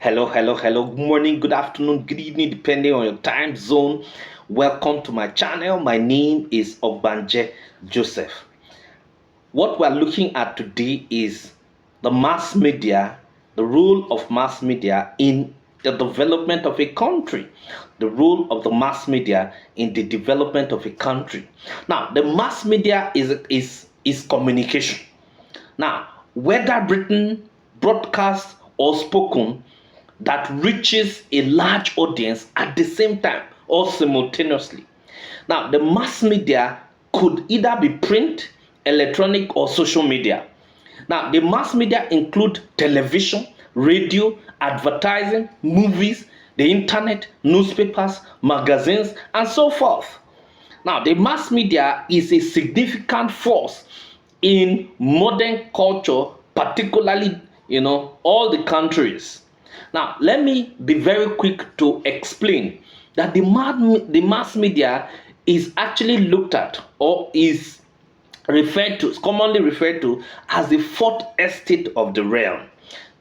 Hello, hello, hello. Good morning, good afternoon, good evening, depending on your time zone. Welcome to my channel. My name is Ogbanje Joseph. What we're looking at today is the mass media, the role of mass media in the development of a country, the role of the mass media in the development of a country. Now, the mass media is communication. Now, whether written, broadcast, or spoken, that reaches a large audience at the same time or simultaneously. Now, the mass media could either be print, electronic, or social media. Now, the mass media include television, radio, advertising, movies, the internet, newspapers, magazines, and so forth. Now, the mass media is a significant force in modern culture, particularly, all the countries. Now, let me be very quick to explain that the mass media is actually looked at or is commonly referred to as the fourth estate of the realm.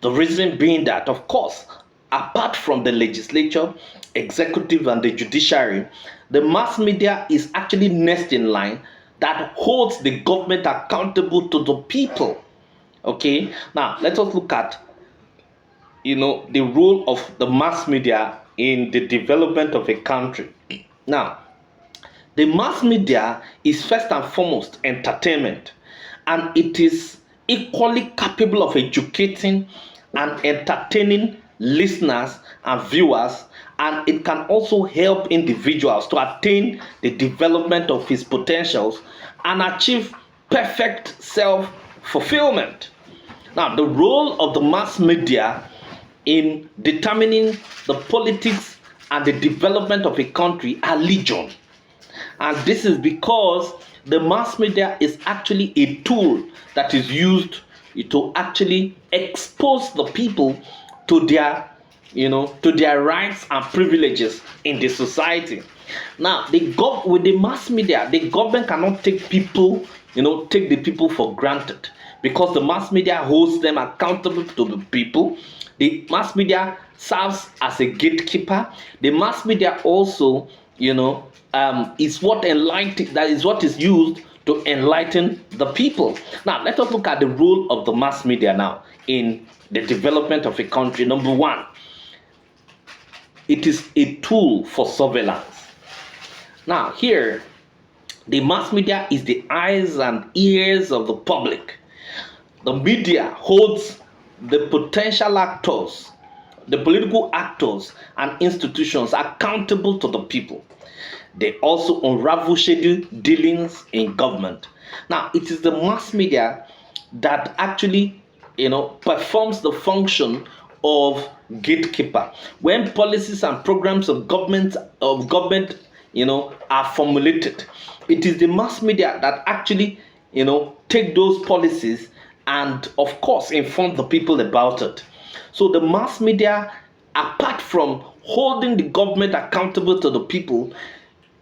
The reason being that, of course, apart from the legislature, executive, and the judiciary, the mass media is actually next in line that holds the government accountable to the people. Okay, now let us look at the role of the mass media in the development of a country. Now, the mass media is first and foremost entertainment, and it is equally capable of educating and entertaining listeners and viewers, and it can also help individuals to attain the development of his potentials and achieve perfect self fulfillment. Now, the role of the mass media in determining the politics and the development of a country are legion. And this is because the mass media is actually a tool that is used to actually expose the people to their rights and privileges in the society. Now, with the mass media, the government cannot take the people for granted, because the mass media holds them accountable to the people. The mass media serves as a gatekeeper. The mass media also, is what is used to enlighten the people. Now, let us look at the role of the mass media now in the development of a country. Number one, it is a tool for surveillance. Now, here, the mass media is the eyes and ears of the public. The media holds the potential actors, the political actors, and institutions accountable to the people. They also unravel shady dealings in government. Now, it is the mass media that actually, performs the function of gatekeeper. When policies and programs of government, are formulated, it is the mass media that actually, take those policies and, of course, inform the people about it. So the mass media, apart from holding the government accountable to the people,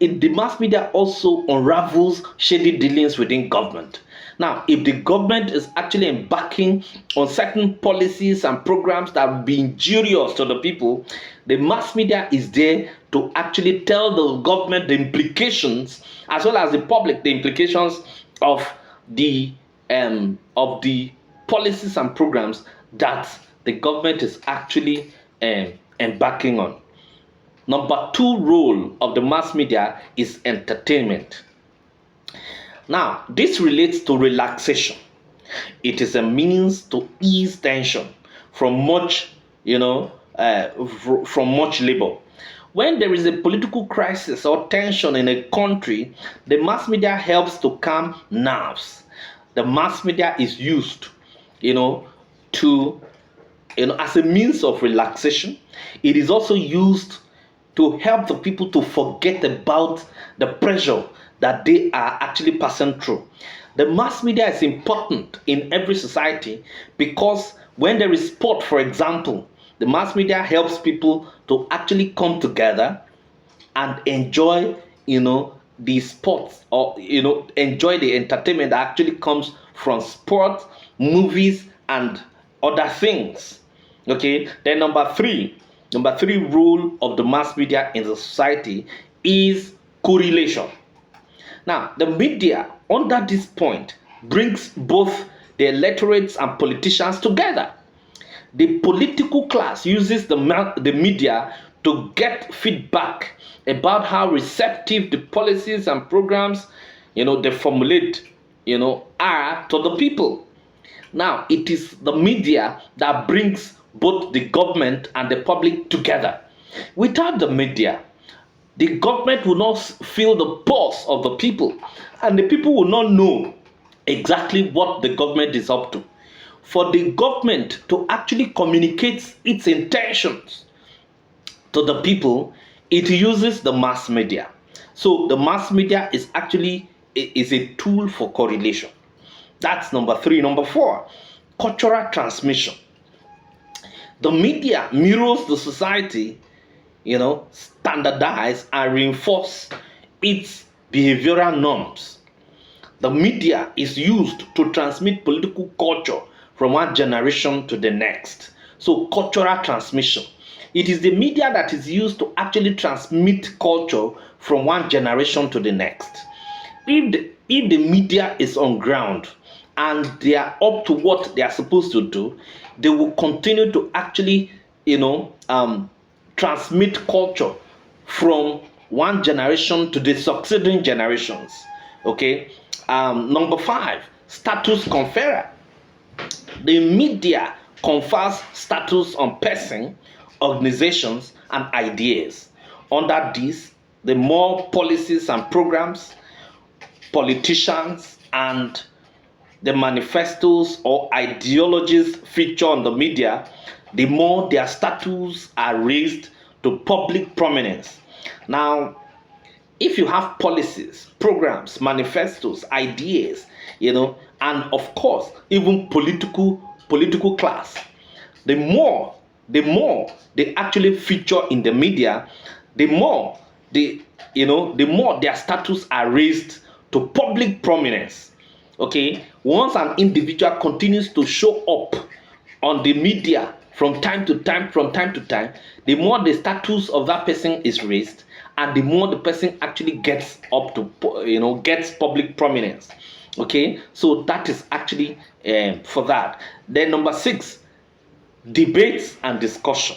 the mass media also unravels shady dealings within government. Now, if the government is actually embarking on certain policies and programs that will be injurious to the people, the mass media is there to actually tell the government the implications, as well as the public the implications of the policies and programs that the government is actually embarking on. Number two role of the mass media is entertainment. Now, this relates to relaxation. It is a means to ease tension from from much labor. When there is a political crisis or tension in a country, the mass media helps to calm nerves. The mass media is used, to, as a means of relaxation. It is also used to help the people to forget about the pressure that they are actually passing through. The mass media is important in every society because when there is sport, for example, the mass media helps people to actually come together and enjoy, the sports, or enjoy the entertainment that actually comes from sport, movies, and other things. Okay, then number three rule of the mass media in the society is correlation. Now, the media, under this point, brings both the electorates and politicians together. The political class uses the media to get feedback about how receptive the policies and programs, they formulate, are to the people. Now, it is the media that brings both the government and the public together. Without the media, the government will not feel the pulse of the people, and the people will not know exactly what the government is up to. For the government to actually communicate its intentions to the people, it uses the mass media. So the mass media is actually is a tool for correlation. That's number three. Number four, cultural transmission. The media mirrors the society, standardize and reinforce its behavioral norms. The media is used to transmit political culture from one generation to the next. So, cultural transmission. It is the media that is used to actually transmit culture from one generation to the next. If the media is on ground and they are up to what they are supposed to do, they will continue to actually, transmit culture from one generation to the succeeding generations. Okay. Number five, status conferrer. The media confers status on person, organizations, and ideas. Under this, the more policies and programs, politicians, and the manifestos or ideologies feature on the media, the more their status are raised to public prominence. Now, if you have policies, programs, manifestos, ideas, and of course even political class, the more they actually feature in the media, the more the more their status are raised to public prominence. Okay, once an individual continues to show up on the media from time to time, the more the status of that person is raised, and the more the person actually gets up to gets public prominence. Okay, so that is actually for that. Then number six, debates and discussion.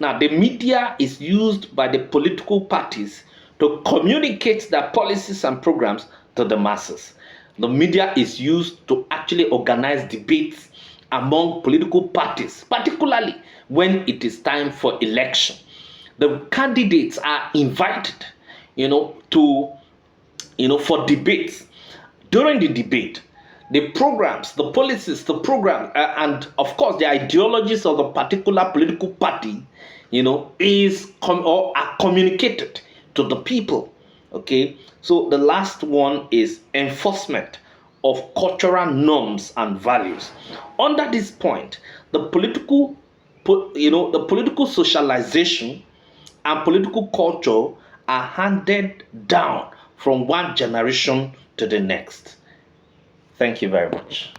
Now, the media is used by the political parties to communicate their policies and programs to the masses. The media is used to actually organize debates among political parties, particularly when it is time for election. The candidates are invited, to, for debates. During the debate, the programs, the policies, the program, and of course the ideologies of the particular political party, are communicated to the people. Okay, so the last one is enforcement of cultural norms and values. Under this point, the political socialization and political culture are handed down from one generation to the next. Thank you very much.